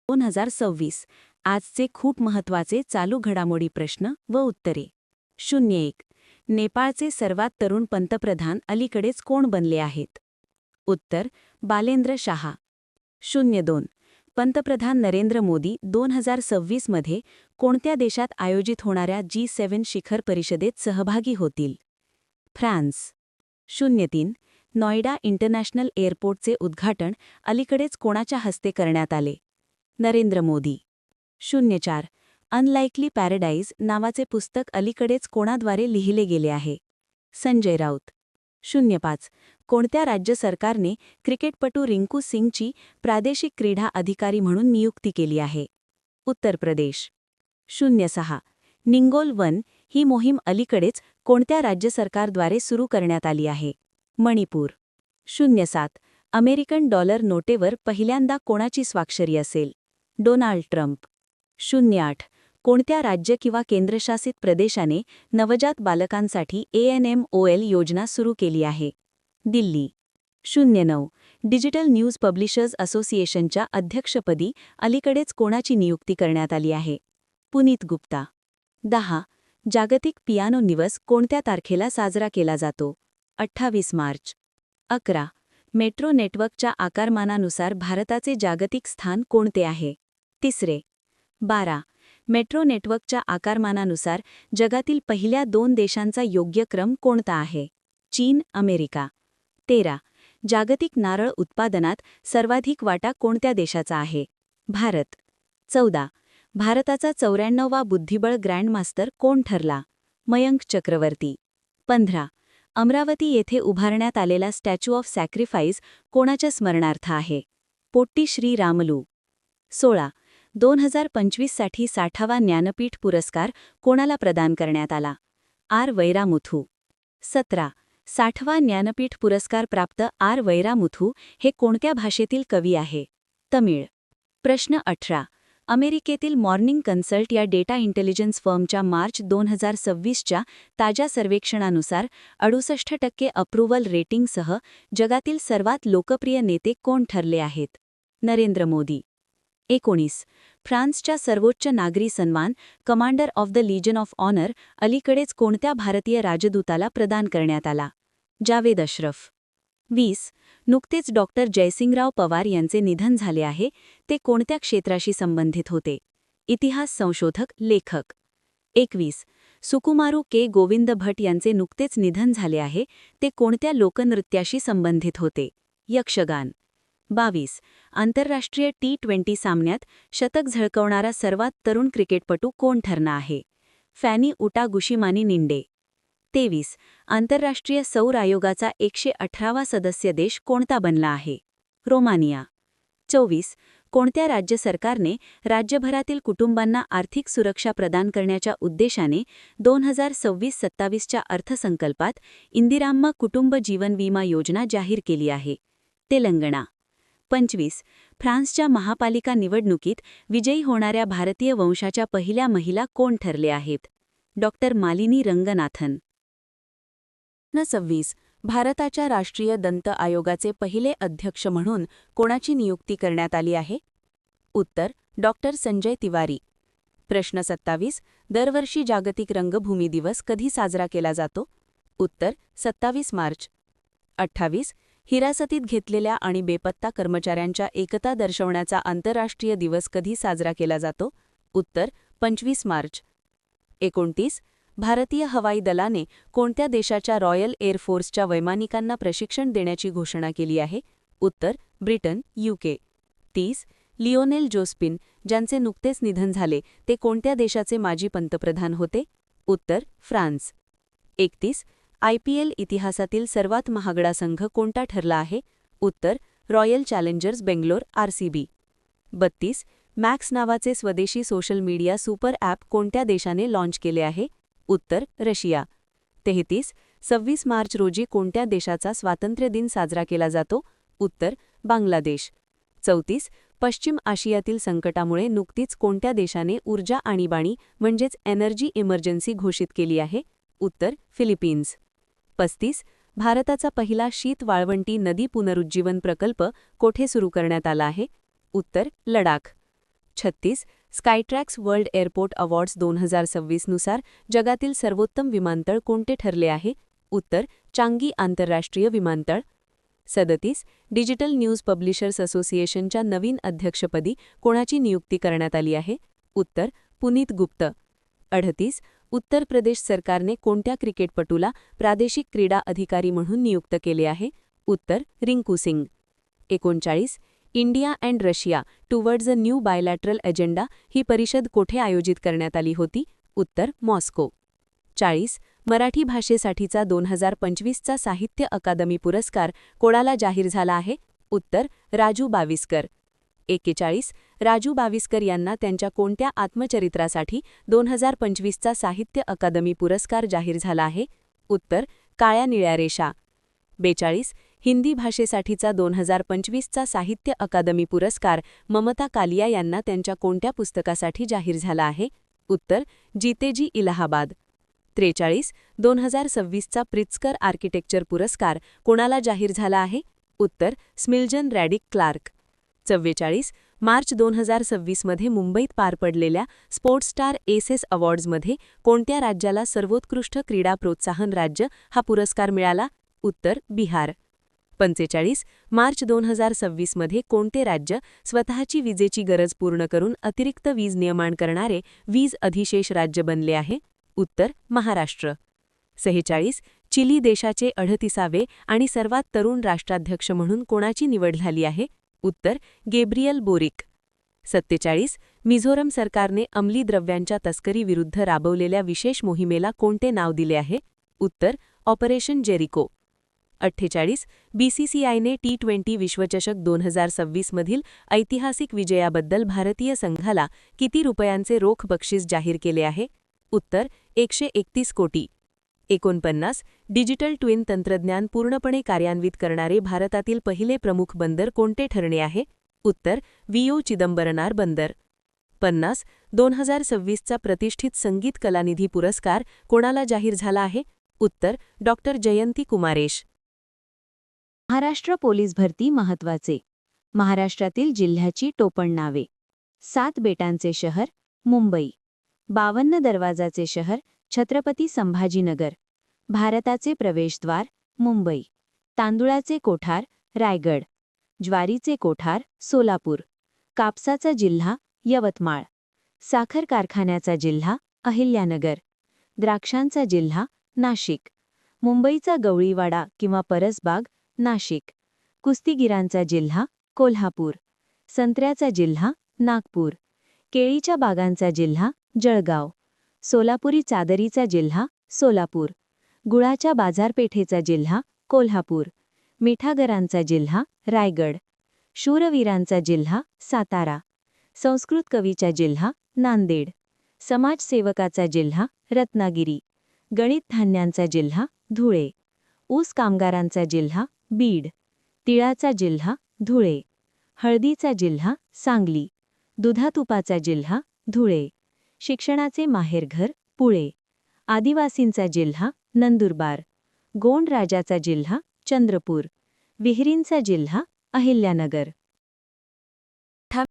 2026 आजचे खूप महत्त्वाचे चालू घडामोडी प्रश्न व उत्तरे. 01. नेपाळचे सर्वात तरुण पंतप्रधान अलीकडेच कोण बनले आहेत? उत्तर बालेंद्र शाह. 02. पंतप्रधान नरेंद्र मोदी 2026 मध्ये कोणत्या देशात आयोजित होणाऱ्या G7 शिखर परिषदेत सहभागी होतील? फ्रान्स. 03. नॉयडा इंटरनॅशनल एअरपोर्टचे उद्घाटन अलीकडेच कोणाच्या हस्ते करण्यात आले? नरेंद्र मोदी. 04. अनलाइकली पॅराडाईज नावाचे पुस्तक अलीकडेच कोणाद्वारे लिहिले गेले आहे? संजय राऊत. 05. कोणत्या राज्य सरकारने क्रिकेटपटू रिंकू सिंगची प्रादेशिक क्रीडा अधिकारी म्हणून नियुक्ती केली आहे? उत्तर प्रदेश. 06. निंगोल वन ही मोहीम अलीकडेच कोणत्या राज्य सरकारद्वारे सुरू करण्यात आली आहे? मणिपूर. 07. अमेरिकन डॉलर नोटेवर पहिल्यांदा कोणाची स्वाक्षरी असेल? Donald Trump. 08. कोणत्या राज्य किंवा केंद्रशासित प्रदेशाने नवजात बालकांसाठी ANMOL योजना सुरू केली आहे? दिल्ली. 09. डिजिटल न्यूज पब्लिशर्स असोसिएशनच्या अध्यक्षपदी अलीकडेच कोणाची नियुक्ती करण्यात आली आहे? पुनीत गुप्ता. 10. जागतिक पियानो दिवस कोणत्या तारखेला साजरा केला जातो? 28 मार्च. 11. मेट्रो नेटवर्कच्या आकारमानानुसार भारताचे जागतिक स्थान कोणते आहे? तिसरे. 12. मेट्रो नेटवर्कच्या आकारमानानुसार जगातील पहिल्या 2 देशांचा योग्य क्रम कोणता आहे? चीन, अमेरिका. 13. जागतिक नारळ उत्पादनात सर्वाधिक वाटा कोणत्या देशाचा आहे? भारत. 14. भारताचा 94वा बुद्धिबळ ग्रँडमास्टर कोण ठरला? मयंक चक्रवर्ती. 15. अमरावती येथे उभारण्यात आलेला स्टॅच्यू ऑफ सॅक्रिफाईस कोणाच्या स्मरणार्थ आहे? पोट्टी श्री रामलू. 16. 2025 साठी 60वा ज्ञानपीठ पुरस्कार कोणाला प्रदान करण्यात आला? आर वैरामुथू. 17. 60वा ज्ञानपीठ पुरस्कार प्राप्त आर वैरामुथू हे कोणत्या भाषेतील कवी आहे? तमिळ. प्रश्न 18. अमेरिकेतील मॉर्निंग कन्सल्ट या डेटा इंटेलिजन्स फर्मच्या मार्च 2026च्या ताज्या सर्वेक्षणानुसार 68% अप्रूव्हल रेटिंगसह जगातील सर्वात लोकप्रिय नेते कोण ठरले आहेत? नरेंद्र मोदी. 19. फ्रान्सच्या सर्वोच्च नागरी सन्मान commander of the legion of honour अलीकडेच कोणत्या भारतीय राजदूताला प्रदान करण्यात आला? जावेद अशरफ. 20. नुकतेच डॉक्टर जयसिंगराव पवार यांचे निधन झाले आहे, ते कोणत्या क्षेत्राशी संबंधित होते? इतिहास संशोधक, लेखक. 21. सुकुमारू के गोविंद भट यांचे नुकतेच निधन झाले आहे, ते कोणत्या लोकनृत्याशी संबंधित होते? यक्षगान. 22. आंतरराष्ट्रीय T20 सामन्यात शतक झळकवणारा सर्वात तरुण क्रिकेटपटू कोण ठरला आहे? फॅनी उटागुशिमानी निंडे. 23. आंतरराष्ट्रीय सौर आयोगाचा 118वा सदस्य देश कोणता बनला आहे? रोमानिया. 24. कोणत्या राज्य सरकारने राज्यभरातील कुटुंबांना आर्थिक सुरक्षा प्रदान करण्याच्या उद्देशाने 2026-27च्या अर्थसंकल्पात इंदिराम्मा कुटुंब जीवन विमा योजना जाहीर केली आहे? तेलंगणा. 25. फ्रान्सच्या महापालिका निवडणुकीत विजयी होणाऱ्या भारतीय वंशाच्या पहिल्या महिला कोण ठरले आहेत? डॉक्टर मालिनी रंगनाथन. 26. भारताच्या राष्ट्रीय दंत आयोगाचे पहिले अध्यक्ष म्हणून कोणाची नियुक्ती करण्यात आली आहे? उत्तर डॉक्टर संजय तिवारी. प्रश्न 27. दरवर्षी जागतिक रंगभूमी दिवस कधी साजरा केला जातो? उत्तर 27 मार्च. 28. हिरासतीत घेतलेल्या आणि बेपत्ता कर्मचाऱ्यांच्या एकता दर्शवण्याचा आंतरराष्ट्रीय दिवस कधी साजरा केला जातो? उत्तर 25 मार्च. 29. भारतीय हवाई दलाने कोणत्या देशाच्या रॉयल एअरफोर्सच्या वैमानिकांना प्रशिक्षण देण्याची घोषणा केली आहे? उत्तर ब्रिटन, UK. 30. लिओनेल जोस्पिन, ज्यांचे नुकतेच निधन झाले, ते कोणत्या देशाचे माजी पंतप्रधान होते? उत्तर फ्रान्स. 31. IPL इतिहासातील सर्वात महागडा संघ कोणता ठरला आहे? उत्तर royal challengers Bangalore, RCB. 32. Max नावाचे स्वदेशी सोशल मीडिया सुपर ॲप कोणत्या देशाने लाँच केले आहे? उत्तर रशिया. 33. 26 मार्च रोजी कोणत्या देशाचा स्वातंत्र्य दिन साजरा केला जातो? उत्तर बांगलादेश. 34. पश्चिम आशियातील संकटामुळे नुकतीच कोणत्या देशाने ऊर्जा आणीबाणी म्हणजेच एनर्जी इमर्जन्सी घोषित केली आहे? उत्तर फिलिपिन्स. 35. भारताचा पहिला शीत वाळवंटी नदी पुनरुज्जीवन प्रकल्प कोठे सुरू करण्यात आला आहे? उत्तर लडाख. 36 स्कायट्रॅक्स वर्ल्ड एअरपोर्ट अवॉर्ड्स 2026 नुसार जगातील सर्वोत्तम विमानतळ कोणते ठरले आहे? उत्तर चांगी आंतरराष्ट्रीय विमानतळ. 37 डिजिटल न्यूज पब्लिशर्स असोसिएशनच्या नवीन अध्यक्षपदी कोणाची नियुक्ती करण्यात आली आहे? उत्तर पुनीत गुप्त. 38 उत्तर प्रदेश सरकारने कोणत्या क्रिकेटपटूला प्रादेशिक क्रीडा अधिकारी म्हणून नियुक्त केले आहे? उत्तर Rinku Singh. 39 India and Russia towards a new bilateral agenda ही परिषद कोठे आयोजित करण्यात आली होती? उत्तर मॉस्को. 40 मराठी भाषेसाठीचा 2025चा साहित्य अकादमी पुरस्कार कोणाला जाहीर झाला आहे? उत्तर राजू बाविस्कर. 41 राजू बाविस्कर यांना त्यांच्या कोणत्या आत्मचरित्रासाठी 2025चा साहित्य अकादमी पुरस्कार जाहीर झाला आहे? उत्तर काळ्या निळ्या रेषा. 42 हिंदी भाषेसाठीचा 2025चा साहित्य अकादमी पुरस्कार ममता कालिया यांना त्यांच्या कोणत्या पुस्तकासाठी जाहीर झाला आहे? उत्तर जीतेजी इलाहाबाद. 43 2026चा प्रित्झकर आर्किटेक्चर पुरस्कार कोणाला जाहीर झाला आहे? उत्तर स्मिल्जन रॅडिक क्लार्क. 44 मार्च 2026 मध्ये मुंबईत पार पडलेल्या स्पोर्ट्स स्टार एसेस अवॉर्ड्समध्ये कोणत्या राज्याला सर्वोत्कृष्ट क्रीडा प्रोत्साहन राज्य हा पुरस्कार मिळाला? उत्तर बिहार. 45 मार्च 2026 मध्ये कोणते राज्य स्वतःची विजेची गरज पूर्ण करून अतिरिक्त वीज निर्माण करणारे वीज अधिशेष राज्य बनले आहे? उत्तर महाराष्ट्र. 46 चिली देशाचे 38वे आणि सर्वात तरुण राष्ट्राध्यक्ष म्हणून कोणाची निवड झाली आहे? उत्तर गेब्रियल बोरिक. 47 मिझोरम सरकारने अंमली द्रव्यांच्या तस्करीविरुद्ध राबवलेल्या विशेष मोहिमेला कोणते नाव दिले आहे? उत्तर ऑपरेशन जेरिको. 48 बीसीसीआयने T20 विश्वचषक 2026 मधील ऐतिहासिक विजयाबद्दल भारतीय संघाला किती रुपयांचे रोख बक्षीस जाहीर केले आहे? उत्तर 131 कोटी. 49 डिजिटल ट्विन तंत्रज्ञान पूर्णपणे कार्यान्वित करणारे भारतातील पहिले प्रमुख बंदर कोणते ठरणे आहे? उत्तर विओ चिदंबरनार बंदर. 50 2026चा प्रतिष्ठित संगीत कलानिधी पुरस्कार कोणाला जाहीर झाला आहे? उत्तर डॉ. जयंती कुमारेश. महाराष्ट्र पोलीस भरती महत्त्वाचे. महाराष्ट्रातील जिल्ह्याची टोपण नावे. 7 बेटांचे शहर मुंबई. 52 दरवाजाचे शहर छत्रपती संभाजीनगर. भारताचे प्रवेशद्वार मुंबई. तांदुळाचे कोठार रायगड. ज्वारीचे कोठार सोलापूर. कापसाचा जिल्हा यवतमाळ. साखर कारखान्याचा जिल्हा अहिल्यानगर. द्राक्षांचा जिल्हा नाशिक. मुंबईचा गवळीवाडा किंवा परसबाग नाशिक. कुस्तीगिरांचा जिल्हा कोल्हापूर. संत्र्याचा जिल्हा नागपूर. केळीच्या बागांचा जिल्हा जळगाव. सोलापुरी चादरीचा जिल्हा सोलापूर. गुळाच्या बाजारपेठेचा जिल्हा कोल्हापूर. मिठागरांचा जिल्हा रायगड. शूरवीरांचा जिल्हा सातारा. संस्कृत कवीचा जिल्हा नांदेड. समाजसेवकाचा जिल्हा रत्नागिरी. गणित धान्यांचा जिल्हा धुळे. ऊस कामगारांचा जिल्हा बीड. तिळाचा जिल्हा धुळे. हळदीचा जिल्हा सांगली. दुधातुपाचा जिल्हा धुळे. शिक्षणाचे माहेरघर पुणे. आदिवासींचा जिल्हा नंदुरबार. गोंड राजाचा जिल्हा चंद्रपूर. विहिरींचा जिल्हा अहिल्यानगर.